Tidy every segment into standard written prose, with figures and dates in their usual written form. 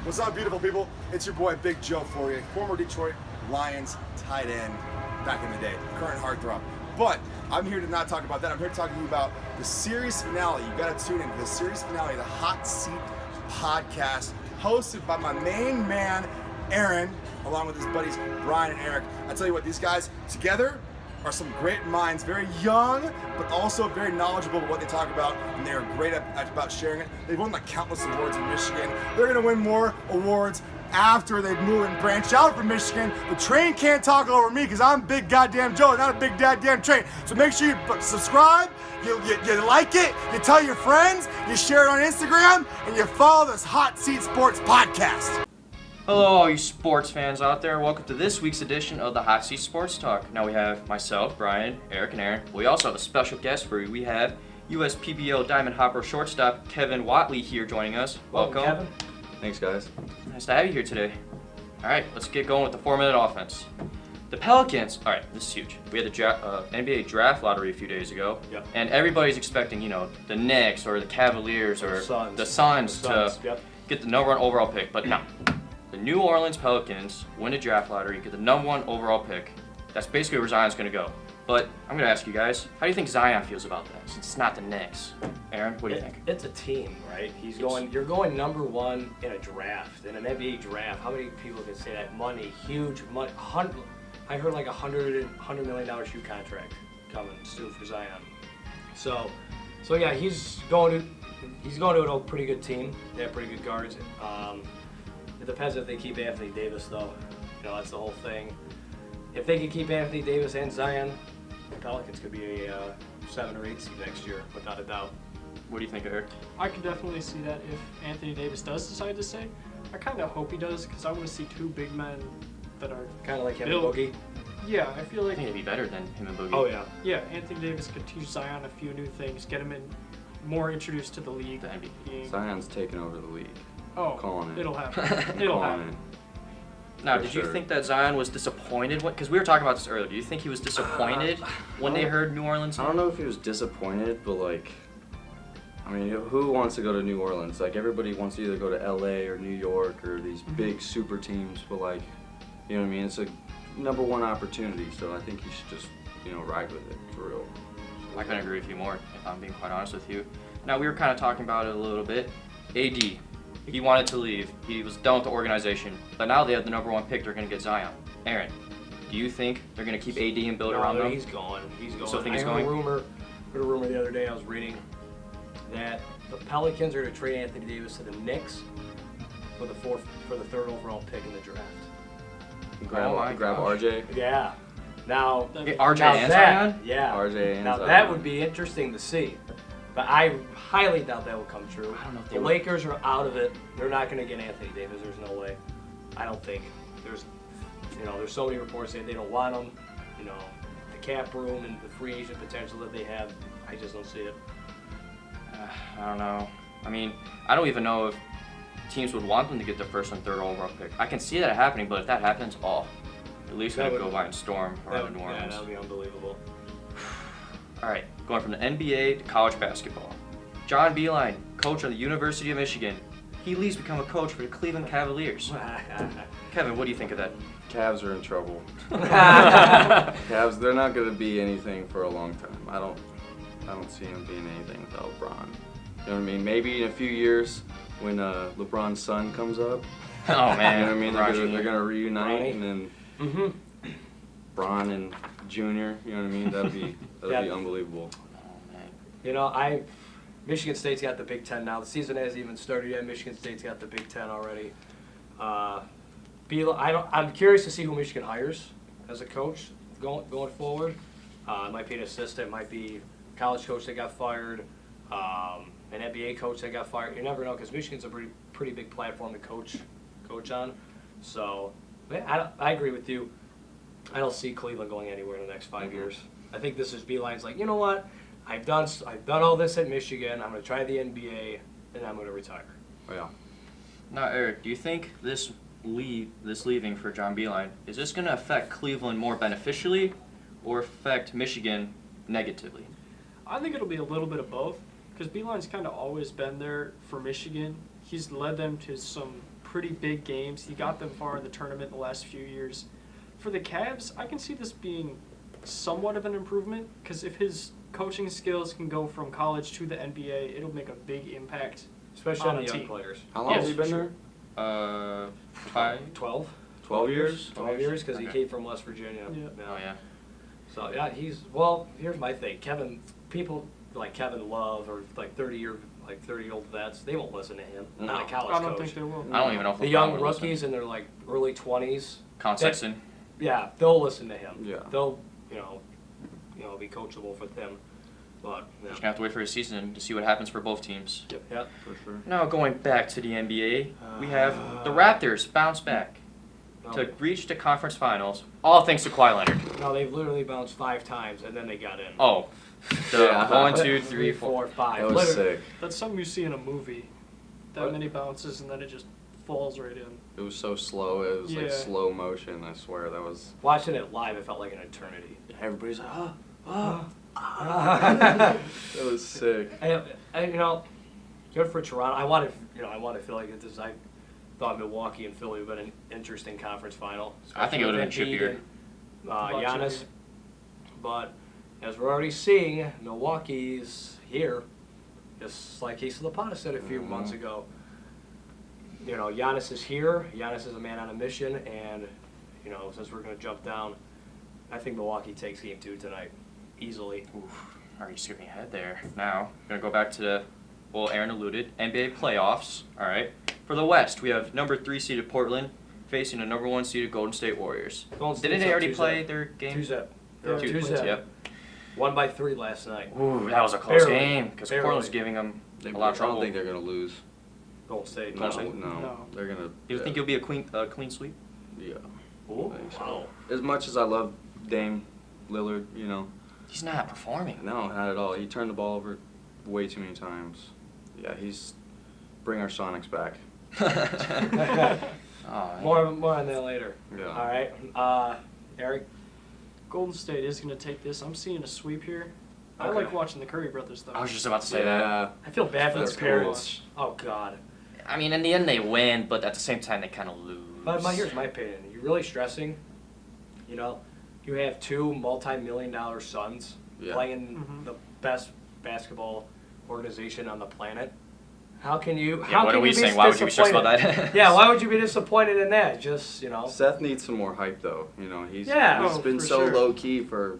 What's up, beautiful people? It's your boy Big Joe Fourier, former Detroit Lions tight end back in the day, current heartthrob. But I'm here to not talk about that. I'm here to talk to you about the series finale. You got to tune in to the series finale of the Hot Seat podcast, hosted by my main man, Aaron, along with his buddies Brian and Eric. I tell you what, these guys together are some great minds, very young, but also very knowledgeable about what they talk about, and they are great about sharing it. They've won like countless awards in Michigan. They're gonna win more awards after they move and branch out from Michigan. The train can't talk over me because I'm Big Goddamn Joe, not a big goddamn train. So make sure you subscribe, you like it, you tell your friends, you share it on Instagram, and you follow this Hot Seat Sports podcast. Hello, all you sports fans out there. Welcome to this week's edition of the Hot Seat Sports Talk. Now we have myself, Brian, Eric, and Aaron. We also have a special guest for you. We have USPBO Diamond Hopper shortstop Kevin Watley here joining us. Welcome. Kevin. Thanks, guys. Nice to have you here today. All right, let's get going with the 4-minute offense. The Pelicans, all right, this is huge. We had the NBA draft lottery a few days ago, and everybody's expecting, the Knicks or the Cavaliers or the Suns to get the number one overall pick, but no. The New Orleans Pelicans win the draft lottery, get the number one overall pick. That's basically where Zion's going to go. But I'm going to ask you guys, how do you think Zion feels about that, since it's not the Knicks? Aaron, what do you think? It's a team, right? You're going number one in a draft, in an NBA draft. How many people can say that? Money, huge money. I heard like $100 million shoe contract coming soon for Zion. So yeah, he's going to a pretty good team. They have pretty good guards. It depends if they keep Anthony Davis, though. That's the whole thing. If they can keep Anthony Davis and Zion, the Pelicans could be a 7 or 8 seed next year, without a doubt. What do you think, Eric? I could definitely see that if Anthony Davis does decide to stay. I kind of hope he does, because I want to see two big men that are kind of like him and Boogie. Yeah, I feel like I think it'd be better than him and Boogie. Oh yeah. Yeah, Anthony Davis could teach Zion a few new things, get him more introduced to the league. Zion's taking over the league. Oh, calling it. It'll happen. It'll happen. Now, did you think that Zion was disappointed? Because we were talking about this earlier. Do you think he was disappointed when they heard New Orleans? I don't know if he was disappointed, but who wants to go to New Orleans? Like, everybody wants to either go to LA or New York or these big super teams, but you know what I mean? It's a number one opportunity, so I think he should just, ride with it, for real. I couldn't agree with you more, if I'm being quite honest with you. Now, we were kind of talking about it a little bit. AD. He wanted to leave. He was done with the organization. But now they have the number one pick. They're going to get Zion. Aaron, do you think they're going to keep AD and build around him? He's going. So think I he's heard going? heard a rumor the other day I was reading that the Pelicans are to trade Anthony Davis to the Knicks for the third overall pick in the draft. Grab RJ. Yeah. Now RJ now and that, Zion? Yeah. RJ and now Zion. that would be interesting to see. But I highly doubt that will come true. I don't know if the Lakers are out of it. They're not going to get Anthony Davis. There's no way. I don't think. There's so many reports saying they don't want him. The cap room and the free agent potential that they have, I just don't see it. I don't know. I don't even know if teams would want them to get the first and third overall pick. I can see that happening, but if that happens, at least going to go by and storm around New Orleans. Yeah, that would be unbelievable. All right, going from the NBA to college basketball. John Beilein, coach of the University of Michigan. He leaves to become a coach for the Cleveland Cavaliers. Kevin, what do you think of that? Cavs are in trouble. Cavs, they're not going to be anything for a long time. I don't see them being anything without LeBron. You know what I mean? Maybe in a few years when LeBron's son comes up. Oh man, you know what I mean? They're going to reunite Ronnie. and then Bron and Junior. You know what I mean? That'd be unbelievable. Oh man. Michigan State's got the Big Ten now. The season hasn't even started yet. Michigan State's got the Big Ten already. I'm curious to see who Michigan hires as a coach going forward. It might be an assistant, it might be a college coach that got fired, an NBA coach that got fired. You never know, because Michigan's a pretty big platform to coach on. So, I agree with you. I don't see Cleveland going anywhere in the next 5 years. I think this is Beilein's like, you know what? I've done all this at Michigan. I'm going to try the NBA, and I'm going to retire. Oh, yeah. Now, Eric, do you think this leaving for John Beilein, is this going to affect Cleveland more beneficially or affect Michigan negatively? I think it'll be a little bit of both, because Beilein's kind of always been there for Michigan. He's led them to some pretty big games. He got them far in the tournament the last few years. For the Cavs, I can see this being somewhat of an improvement because if his coaching skills can go from college to the NBA, it'll make a big impact. Especially on On the a young team. players. How long Yes, has he for been sure. there? 5. 12? 12 years? 12 years because he Okay. came from West Virginia. Yeah. Oh yeah. So yeah, here's my thing. People like Kevin Love or like 30-year-old vets, they won't listen to him. Not a No. college I don't coach. think they will. I don't even know if The LeBron young would listen. rookies in their like early 20s, Con Sexton. yeah, they'll listen to him. Yeah. They'll, be coachable for them. But Just gonna have to wait for a season to see what happens for both teams. yeah. For sure. Now going back to the NBA, we have the Raptors bounce back to reach the conference finals, all thanks to Kawhi Leonard. No, they've literally bounced 5 times and then they got in. Oh, the Yeah. 1, 2, 3, 4. 5. That was sick. That's something you see in a movie. That What? many bounces and then it just falls right in. It was so slow. It was like Yeah. slow motion. I swear that was. Watching it live, it felt like an eternity. Everybody's like, I, That was sick. good for Toronto. I want to feel like this. I thought Milwaukee and Philly would have been an interesting conference final. I think it would have been Embiid chippier. and, About Giannis. chippier. But as we're already seeing, Milwaukee's here, just like Case of the Pot said a few months ago. Giannis is here. Giannis is a man on a mission, and since we're going to jump down, I think Milwaukee takes Game 2 tonight, easily. Oof, already skipping ahead there. Now, gonna go back to the, Aaron alluded, NBA playoffs. All right. For the West, we have number 3 seeded Portland facing the number 1 seeded Golden State Warriors. Golden Didn't State's they up already 2-0. play their game? 2-0. Yeah, Two- 2-0. Yep. Won by 3 last night. Ooh, that was a close Barely. game because Barely. Portland's giving them They, a lot of I trouble. don't think they're gonna lose. Golden State. No, State? no, No. they're gonna. Do you think you'll be a clean sweep? Yeah. Ooh, I think so. wow. As much as I love Dame Lillard, He's not performing. no, not at all. He turned the ball over way too many times. Yeah, bring our Sonics back. Oh, More on that later. Yeah. All right. Eric? Golden State is going to take this. I'm seeing a sweep here. I Okay. like watching the Curry brothers, though. I was just about to say that. Yeah. I feel bad for That's their cool. parents. Oh, God. I mean, in the end, they win, but at the same time, they kind of lose. But here's my opinion. You're really stressing. You have 2 multi-million-dollar sons Yeah. playing Mhm. the best basketball organization on the planet. How can you? Yeah, how what can are we you be saying? Why would you be stressed about disappointed? that? Yeah, why would you be disappointed in that? Just Seth needs some more hype, though. He's Yeah. he's Oh, been for so sure. low key for.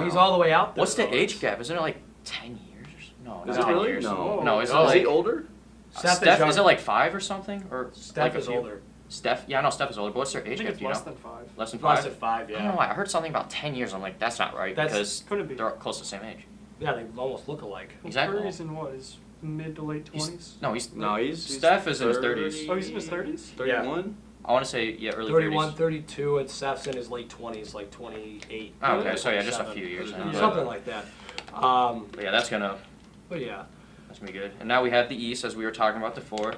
he's all the way out there. What's the though. age gap? Isn't it like 10 years? No, Is not it 10 really? years. No. No, is it No. Is like he older? Steph is is it like 5 or something? Or Steph like a is few? older. Steph? Yeah, I know Steph is older, but what's their I age think gap? it's Do you less know? than 5. Less than Less 5? than 5, I don't yeah. know why. I heard something about 10 years. I'm like, that's not right That's- because Couldn't be. they're close to the same age. Yeah, they almost look alike. Well, Exactly. Curry's in what? His mid to late 20s? No, he's Steph is in his 30s. Oh, he's in his 30s? 31. I want to say early 31, 30s. 32, and Steph's in his late 20s, like 28. Oh, okay, so yeah, just a 27. few years. Yeah. Now. Something like that. But yeah, that's gonna Yeah. be good. And now we have the East, as we were talking about before.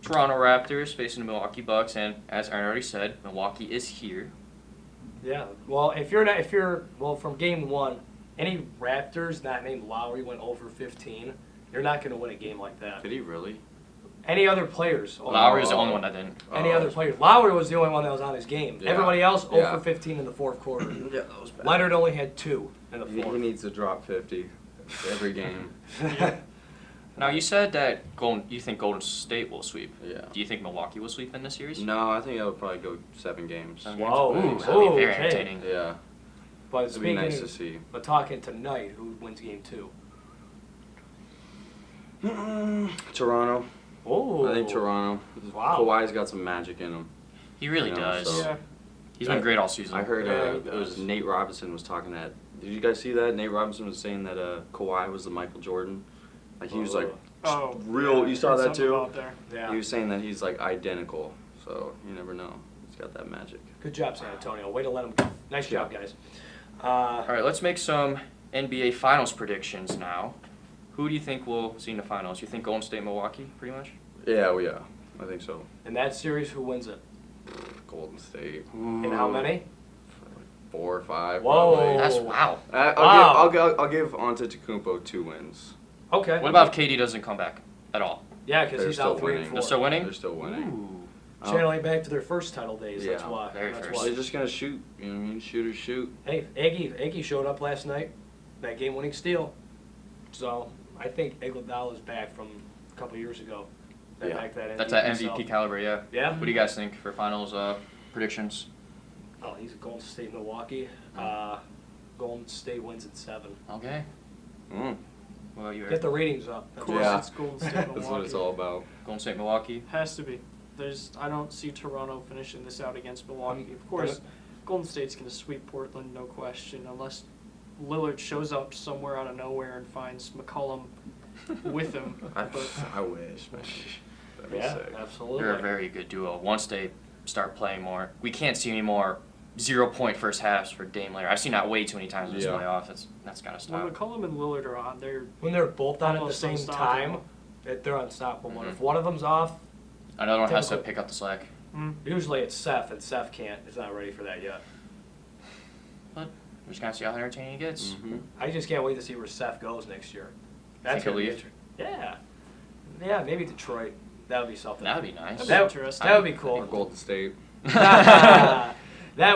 Toronto Raptors facing the Milwaukee Bucks, and as Aaron already said, Milwaukee is here. Yeah. Well, from game 1, any Raptors not named Lowry went over 15, you're not going to win a game like that. Did he really? Any other players? Lowry was the only one that didn't. Any other players? Lowry was the only one that was on his game. Yeah. Everybody else Yeah. over 15 in the fourth quarter. Yeah, that was bad. Leonard only had 2 in the He fourth. needs to drop 50 every game. Now you said that you think Golden State will sweep. Yeah. Do you think Milwaukee will sweep in this series? No, I think I would probably go 7 games. 7 Whoa. games? Ooh, that'd be very Okay. entertaining. Yeah, But it'd be speaking nice to of, see. but talking tonight, who wins game 2? Toronto. Oh. I think Toronto. Wow. Kawhi's got some magic in him. He really Yeah, does. so- Yeah. He's been great all season. I heard Yeah, he it was does. Nate Robinson was talking that. Did you guys see that? Nate Robinson was saying that Kawhi was the Michael Jordan. Like he was like Oh, real. yeah, You saw there's that something too. about there. Yeah. He was saying that he's like identical. So you never know. He's got that magic. Good job, San Antonio. Way to let him go. Nice job, guys. All right, let's make some NBA Finals predictions now. Who do you think will see in the finals? You think Golden State, Milwaukee, pretty much? Yeah, well, yeah, I think so. In that series, who wins it? Golden State, And how many? 4 or 5. Whoa. Probably. That's wow. Wow. I'll give Antetokounmpo 2 wins. Okay. What about if KD doesn't come back at all? Yeah, because They're he's still out 3 and winning. 4. They're still winning? They're still winning. Ooh. Channeling back to their first title days. That's Yeah, why. very That's first. why. They're just gonna shoot. You know what I mean? Shoot or shoot. Hey, Aggie showed up last night. That game-winning steal. So I think Iguodala is back from a couple years ago. Yeah. Back that That's that MVP, MVP so- caliber, yeah. Yeah. What do you guys think for finals predictions? Oh, he's at Golden State, Milwaukee. Golden State wins at 7. Okay. Mm. What about you, Get Eric? the ratings up. Of course, Yeah. it's Golden State, That's what Milwaukee. it's all about. Golden State, Milwaukee. Has to be. I don't see Toronto finishing this out against Milwaukee. Of course, Golden State's going to sweep Portland, no question, unless Lillard shows up somewhere out of nowhere and finds McCollum with him. But I wish, man. That'd be Yeah, sick. absolutely. They're a very good duo. Once they start playing more, we can't see any more 0-point first halves for Dame Lillard. I've seen that way too many times in this Yeah. playoff. That's got to when stop. McCollum and Lillard are on, When they're both on at the Almost same time, unstoppable. they're unstoppable. Mhm. If one of them's off, Another one has to Typical. pick up the slack. usually it's Seth, and Seth can't. Is not ready for that yet. But we're just going to see how entertaining it gets. Mm-hmm. I just can't wait to see where Seth goes next year. Think he'll gonna be leave? Yeah. Yeah, maybe Detroit. That would be something. That would be nice. That'd be That, interesting. that would be Or cool. Golden State. that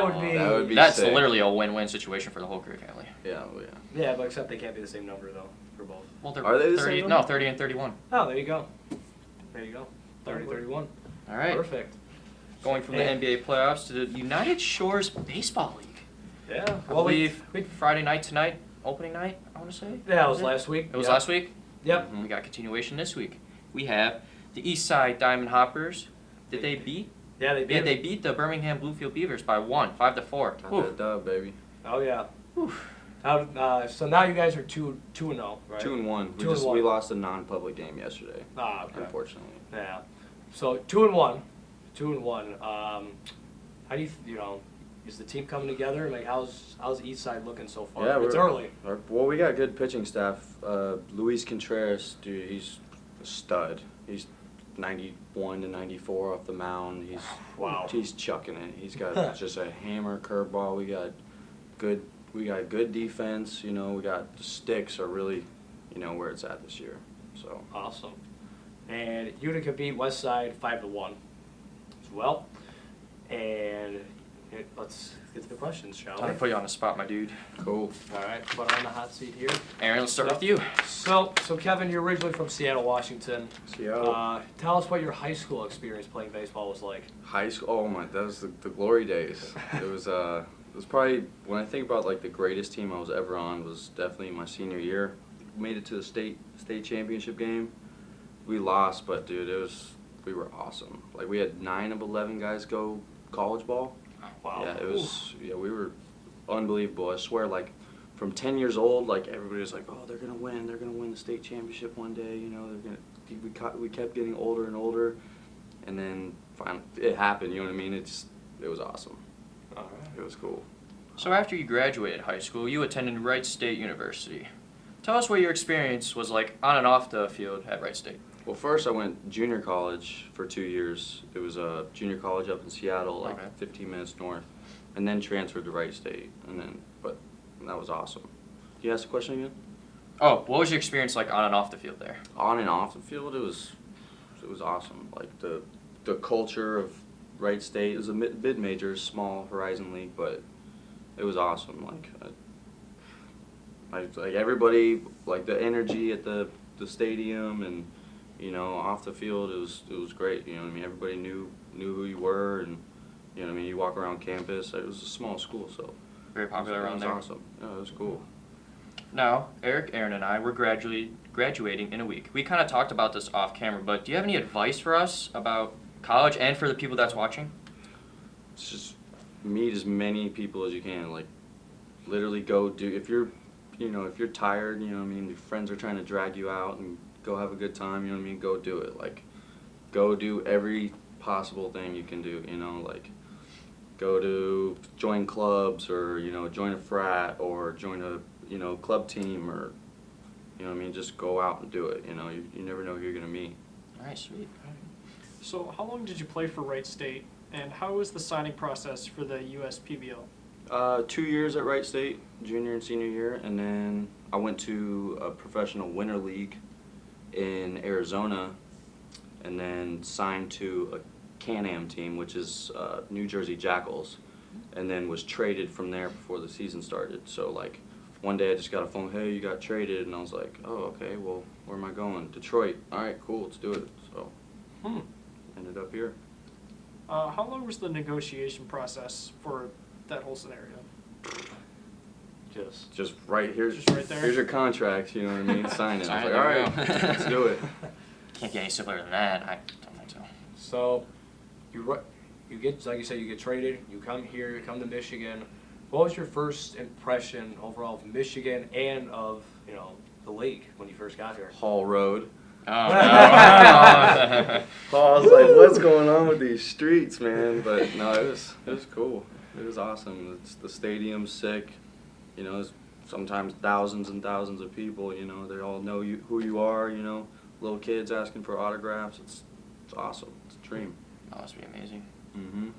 would be. That would be That's sick. literally a win-win situation for the whole Greer family. Yeah, oh, yeah. Yeah, but except they can't be the same number though for both. Well, they're Are they the 30, same no, number? 30 and 31. Oh, there you go. There you go. 30-31. All right. Perfect. Going from Hey. the NBA playoffs to the United Shores Baseball League. Yeah. I Well, believe we Friday night tonight, opening night, I want to say. yeah, it was last week. It was Yep. last week? Yep. We got a continuation this week. We have the East Side Diamond Hoppers. Did they beat? Yeah, they beat. Yeah, they beat the Birmingham Bluefield Beavers by 5-4. Got Whew. that dub, baby. Oh yeah. Whew. So now you guys are 2-0, right? 2-1. We 2-1. we lost a non-public game yesterday, Ah, okay. unfortunately. Yeah. So 2-1. 2-1. How do you know? Is the team coming together? Like, how's East Side looking so far? Yeah, It's we're- early. Well, we got good pitching staff. Luis Contreras, dude, he's a stud. He's 91 to 94 off the mound. Wow. He's chucking it. He's got just a hammer curveball. We got good defense. You know, we got the sticks are really, where it's at this year. So Awesome. And Utica beat West Side 5-1 as well. And let's get to the questions, shall Time we? to put you on the spot, my dude. cool. All right, put on the hot seat here. Aaron, let's start with you. So Kevin, you're originally from Seattle, Washington. Seattle. Tell us what your high school experience playing baseball was like. High school. Oh my, that was the glory days. It was probably, when I think about like the greatest team I was ever on, was definitely my senior year. Made it to the state championship game. We lost, but dude, we were awesome. Like, we had 9 of 11 guys go college ball. Wow. Yeah, we were unbelievable. I swear, like, from 10 years old, like, everybody was like, oh, they're gonna win the state championship one day. We kept getting older and older, and then finally it happened. You know what I mean? It was awesome. All right. It was cool. So after you graduated high school, you attended Wright State University. Tell us what your experience was like on and off the field at Wright State. Well, first I went junior college for 2 years. It was a junior college up in Seattle, like Okay. 15 minutes north, and then transferred to Wright State. But that was awesome. Can you ask the question again? Oh, what was your experience like on and off the field there? On and off the field, it was awesome. Like the culture of Wright State. It was a mid-major, small Horizon League, but it was awesome. Like everybody, like the energy at the stadium, and off the field, it was great. You know what I mean? Everybody knew who you were, and you walk around campus. It was a small school, so Very popular around there. It was awesome. Yeah, it was cool. Now, Eric, Aaron, and I, we're graduating in a week. We kind of talked about this off camera, but do you have any advice for us about college and for the people that's watching? It's just meet as many people as you can. Like, literally go do, if you're tired, your friends are trying to drag you out and go have a good time, go do it. Like, go do every possible thing you can do, like, go to join clubs, or, join a frat, or join a, club team, or, just go out and do it, you never know who you're going to meet. All right, sweet. So how long did you play for Wright State, and how was the signing process for the USPBL? 2 years at Wright State, junior and senior year, and then I went to a professional winter league in Arizona and then signed to a Can-Am team, which is New Jersey Jackals, and then was traded from there before the season started. So like one day I just got a phone, hey, you got traded, and I was like, oh, okay, well, where am I going? Detroit. All right, cool, let's do it. So ended up here. How long was the negotiation process for that whole scenario? Just right here. Just right there? Here's your contract, you know what I mean? Sign it. I Sign was it, like, all there right, we go. let's do it. Can't get any simpler than that. I don't think so. So, you get, like you said, you get traded. You come here. You come to Michigan. What was your first impression overall of Michigan and of the league when you first got here? Hall Road. Oh, no. I was like, what's going on with these streets, man? But no, it was cool. It was awesome. The stadium's sick. You know, there's sometimes thousands and thousands of people. You know, they all know who you are. You know, little kids asking for autographs. It's awesome. It's a dream. That must be amazing. Mm-hmm.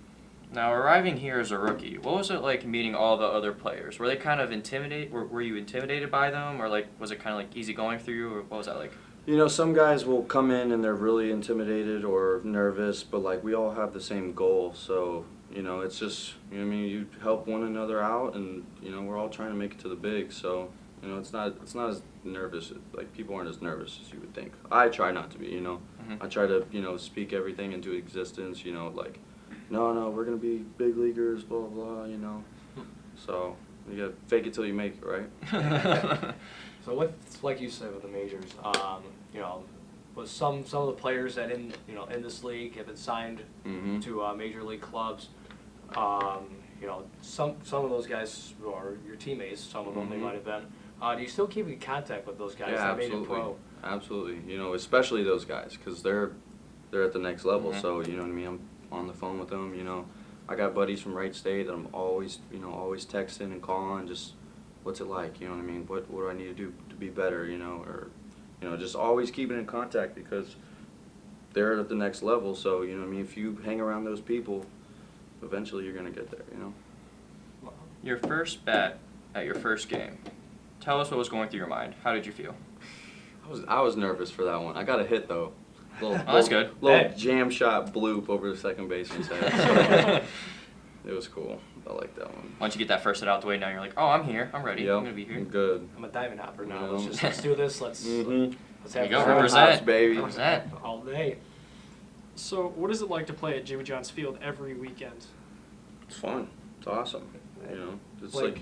Now, arriving here as a rookie, what was it like meeting all the other players? Were they kind of intimidated? Were you intimidated by them, or like was it kind of like easy going through you, or what was that like? You know, some guys will come in and they're really intimidated or nervous, but like we all have the same goal. So, you know, it's just, you know what I mean, you help one another out, and you know, we're all trying to make it to the big. So, you know, it's not as nervous, like people aren't as nervous as you would think. I try not to be, you know. I try to, you know, speak everything into existence, you know, like, no, we're going to be big leaguers, blah, blah, you know. So, you got to fake it till you make it, right? So what's, like you said with the majors, you know, was some of the players that in this league have been signed to major league clubs, you know, some of those guys are your teammates, some of them they might have been. Do you still keep in contact with those guys Yeah, that made it absolutely. pro? Absolutely. You know, especially those guys, because they're at the next level. So, you know what I mean? I'm on the phone with them, you know. I got buddies from Wright State that I'm always texting and calling, just what's it like, you know what I mean? What do I need to do to be better, you know, or, you know, just always keeping in contact because they're at the next level. So, you know what I mean? If you hang around those people, eventually you're going to get there, you know? Your first bat at your first game. Tell us what was going through your mind. How did you feel? I was nervous for that one. I got a hit, though. That's good. Little jam shot bloop over the second baseman's head. So it was cool. I like that one. Once you get that first hit out the way, now you're like, oh, I'm here. I'm ready. Yep, I'm gonna be here. I'm good. I'm a diamond hopper now. You know. Let's do this. Let's There have you go. fun. Represent. Hops, baby. Represent. all day. So, what is it like to play at Jimmy John's Field every weekend? It's fun. It's awesome. You know, it's Like,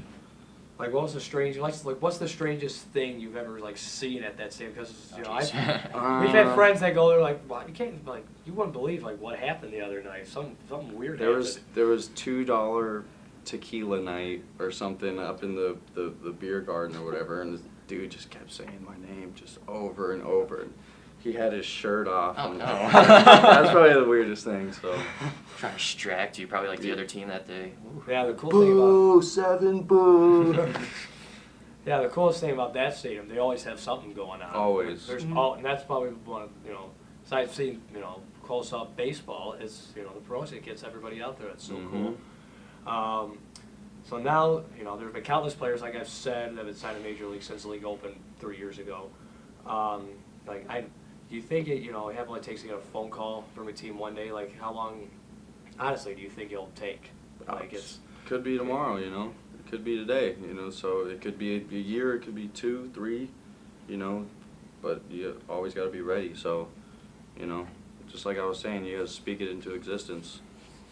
like what was the strange? Like, what's the strangest thing you've ever seen at that stadium? Because you know, we've had friends that go there like, wow, you can't like, you wouldn't believe like what happened the other night. Something weird there was happened. $2 tequila night or something up in the beer garden or whatever, and this dude just kept saying my name just over and over. And he had his shirt off. Oh, and no. That's probably the weirdest thing. So. Trying to distract you, probably like the other team that day. Ooh. Yeah, the cool thing about 7 boo. yeah, the coolest thing about that stadium, they always have something going on. Always. There's and that's probably one of besides seeing close up baseball is the promotion that gets everybody out there. It's so cool. So now there have been countless players, like I've said, that have been signed to Major League since the league opened 3 years ago. Do you think it have what it takes to get a phone call from a team one day? Like how long, honestly, do you think it'll take? Like Could be tomorrow, you know. It could be today, you know. So it could be a year, it could be 2, 3, you know. But you always got to be ready. So, you know, just like I was saying, you got to speak it into existence.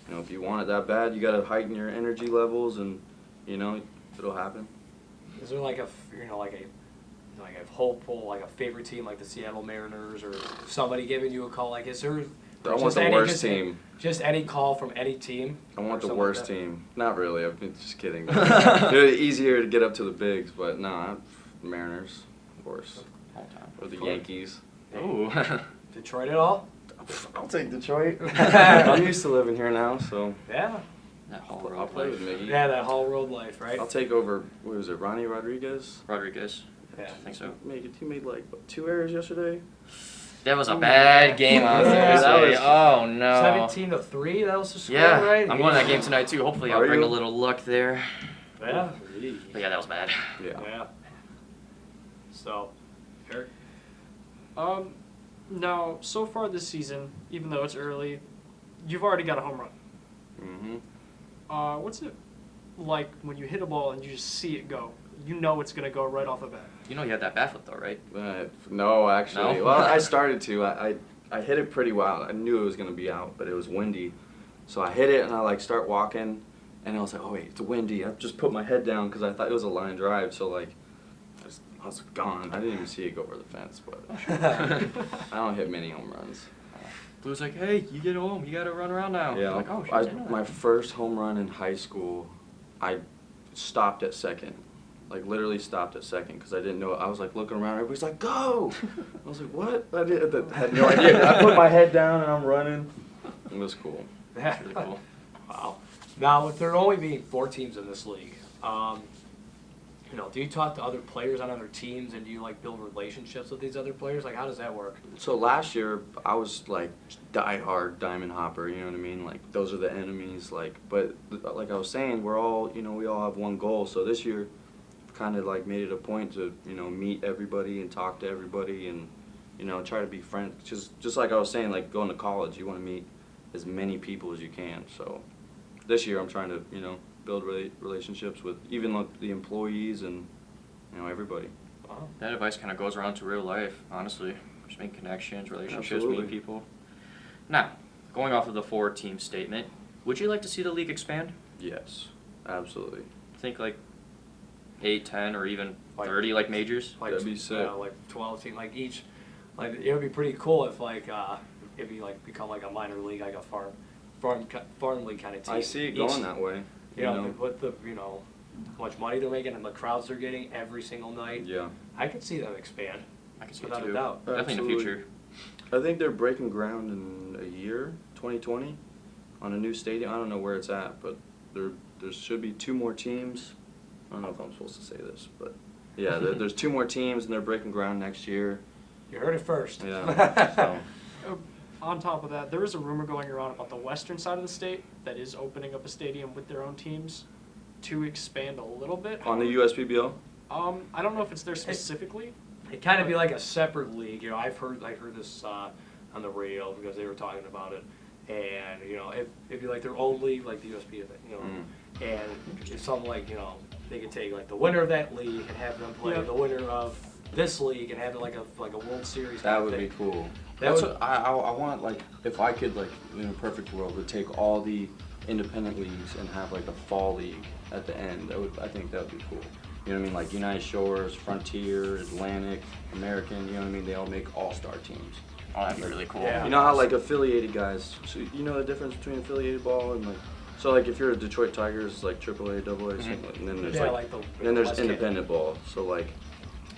You know, if you want it that bad, you got to heighten your energy levels, and it'll happen. Is there like a hopeful, like a favorite team, like the Seattle Mariners, or somebody giving you a call? Like, is there? I want the worst team. Just any call from any team. I want the something worst like that? team. Not really. I've been just kidding. It's easier to get up to the bigs, but no, Mariners, of course, All time. or the Yankees. Ooh. Detroit at all? I'll take Detroit. I'm used to living here now, so Yeah. That whole I'll road play life. with Miggy. Yeah, that whole road life, right? I'll take over. What was it, Ronnie Rodriguez? Rodriguez. Yeah. I think so. He made like what, 2 errors yesterday. That was a bad game on Yeah, that Thursday. was- Oh no. 17-3. That was the score, Yeah, right? I'm going to that game tonight too. Hopefully, I'll Are bring you? a little luck there. Yeah. But yeah, that was bad. Yeah. Yeah. So, Eric. Now, so far this season, even though it's early, you've already got a home run. What's it like when you hit a ball and you just see it go? You know it's going to go right off the bat. You know you had that bat flip though, right? No, actually. No? Well, I started to. I hit it pretty well. I knew it was gonna be out, but it was windy, so I hit it and I like start walking, and I was like, oh wait, it's windy. I just put my head down because I thought it was a line drive, so like I was gone. I didn't even see it go over the fence, but I don't hit many home runs. Blue's like, hey, you get home, you gotta run around now. Yeah, I'm like, oh, shit, I didn't know that. my first home run in high school, I stopped at second. Like literally stopped at second because I didn't know. I was like looking around. Everybody's like, "Go!" I was like, "What?" I had no idea. I put my head down and I'm running. It was cool. That's really cool. Wow. Now, with there only being 4 teams in this league, do you talk to other players on other teams, and do you like build relationships with these other players? Like, how does that work? So last year I was like diehard Diamond Hopper. You know what I mean? Like those are the enemies. Like, but like I was saying, we all have one goal. So this year, kind of like made it a point to meet everybody and talk to everybody and try to be friends. Just like I was saying, like going to college, you want to meet as many people as you can. So this year I'm trying to build relationships with even like the employees and everybody. Wow. That advice kind of goes around to real life, honestly. Just make connections, relationships, Absolutely. meeting people. Now, going off of the 4-team statement, would you like to see the league expand? Yes, absolutely. Think like 8, 10, or even Like- 30 like majors? Like, That'd be sick. like 12 teams, like each. Like it would be pretty cool if if you like become like a minor league, like a farm league kind of team. I see it going that way. With the how much money they're making and the crowds they're getting every single night. Yeah. I could see them expand. I can see it Without too. a doubt. Definitely in the Absolutely. future. I think they're breaking ground in a year, 2020, on a new stadium. I don't know where it's at, but there should be 2 more teams. I don't know if I'm supposed to say this, but yeah, there's 2 more teams and they're breaking ground next year. You heard it first. Yeah. So. On top of that, there is a rumor going around about the western side of the state that is opening up a stadium with their own teams to expand a little bit. On the USPBL? I don't know if it's there specifically. It kind of be like a separate league. I've heard this on the radio because they were talking about it. And if you like their own league, like the USP, and it's something like they could take like the winner of that league and have them play the winner of this league and have it like a World Series. That kind of would be thing. cool. That That's would- what I want, like, if I could, like, in a perfect world, would take all the independent leagues and have, like, a fall league at the end. I think that would be cool. You know what I mean? Like, United Shores, Frontier, Atlantic, American, you know what I mean? They all make all-star teams. Oh, that'd be really cool. Yeah. You know how, like, affiliated guys, so you know the difference between affiliated ball and, like, so, like, if you're a Detroit Tigers, it's like AAA, AA, something like, and then there's, then there's independent ball. So, like,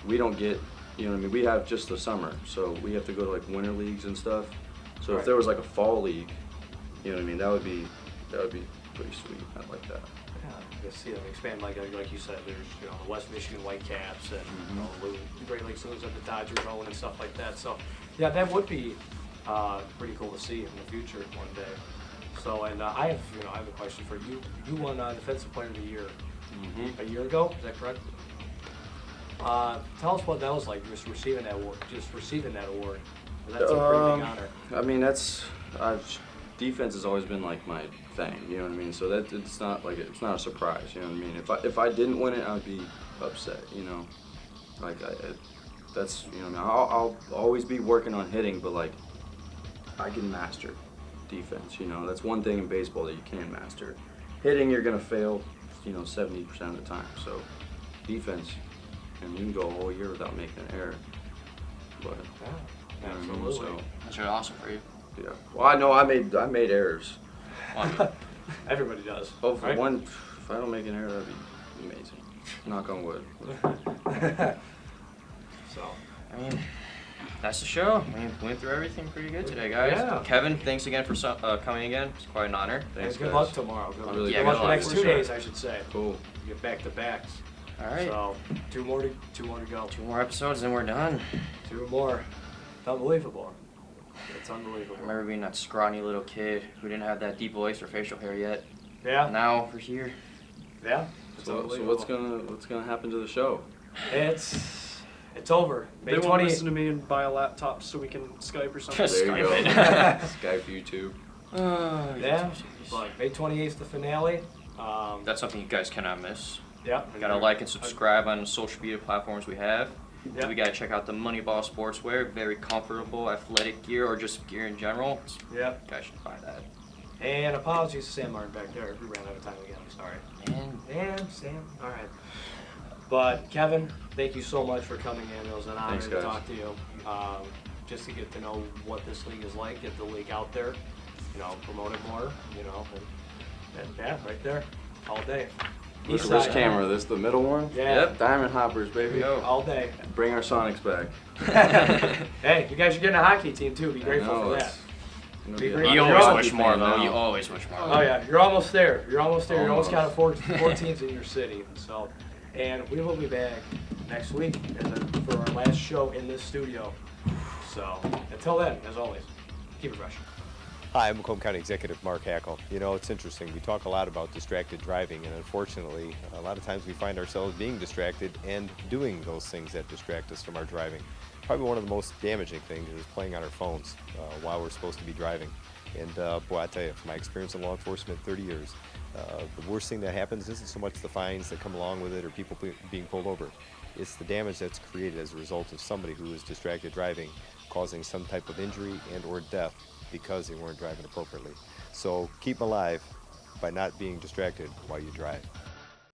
we don't get, you know what I mean? We have just the summer, so we have to go to like winter leagues and stuff. So if there was like a fall league, you know what I mean? That would be pretty sweet. I'd like that. Yeah, to see them expand like you said. There's the West Michigan Whitecaps and the Great Lakes Loons at the Dodgers own and stuff like that. So yeah, that would be pretty cool to see in the future one day. So and I have a question for you. You won Defensive Player of the Year a year ago. Is that correct? Tell us what that was like, just receiving that award. That's a pretty big honor. I mean, defense has always been like my thing. You know what I mean? So that it's not a surprise. You know what I mean? If I didn't win it, I'd be upset. Like that's what I mean. I'll always be working on hitting, but like I can master defense. That's one thing in baseball that you can master. Hitting, you're gonna fail. 70% of the time. So defense. And you can go a whole year without making an error. But Yeah, you know what I mean? absolutely. So That's really awesome for you. yeah. Well, I know I made errors. Everybody does. Hopefully, right? if I don't make an error, that'd be amazing. Knock on wood. So. I mean, that's the show. We went through everything pretty good today, guys. Yeah. Kevin, thanks again for coming again. It's quite an honor. Thanks, good guys. luck tomorrow. Good I'm luck. really Yeah, good luck good the luck next for 2 sure. days, I should say. Cool. You get back to backs. All right. So 2 more to go. 2 more episodes and we're done. 2 more. It's unbelievable. It's unbelievable. I remember being that scrawny little kid who didn't have that deep voice or facial hair yet. Yeah. Now we're here. Yeah. It's So unbelievable. what's gonna happen to the show? It's It's over. They May won't 20. listen to me and buy a laptop so we can Skype or something. There you go. Skype Skype YouTube. Yeah, but May 28th, the finale. That's something you guys cannot miss. Yeah. Gotta like and subscribe on the social media platforms we have. Yeah. We gotta check out the Moneyball Sportswear. Very comfortable athletic gear or just gear in general. Yeah. You guys should buy that. And apologies to Sam Martin back there. We ran out of time again. I'm sorry. And Sam. All right. But Kevin, thank you so much for coming in. It was an honor Thanks, to guys. talk to you. Just to get to know what this league is like, get the league out there, promote it more, and yeah, right there, all day. Which East side. camera? This the middle one? Yeah. Yep. Diamond Hoppers, There baby. we go. All day. Bring our Sonics back. Hey, you guys are getting a hockey team too. Be I grateful know, for it's that. gonna Be be a great. lot You of always hockey wish more fan though. now. You always wish more. Oh yeah, you're almost there. You're almost there. You're almost got Almost. four teams in your city. So, and we will be back next week for our last show in this studio. So until then, as always, keep it fresh. Hi, I'm Macomb County Executive Mark Hackle. It's interesting. We talk a lot about distracted driving, and unfortunately, a lot of times we find ourselves being distracted and doing those things that distract us from our driving. Probably one of the most damaging things is playing on our phones while we're supposed to be driving. And boy, I tell you, from my experience in law enforcement, 30 years, the worst thing that happens isn't so much the fines that come along with it or people being pulled over. It's the damage that's created as a result of somebody who is distracted driving, causing some type of injury and or death because they weren't driving appropriately. So keep them alive by not being distracted while you drive.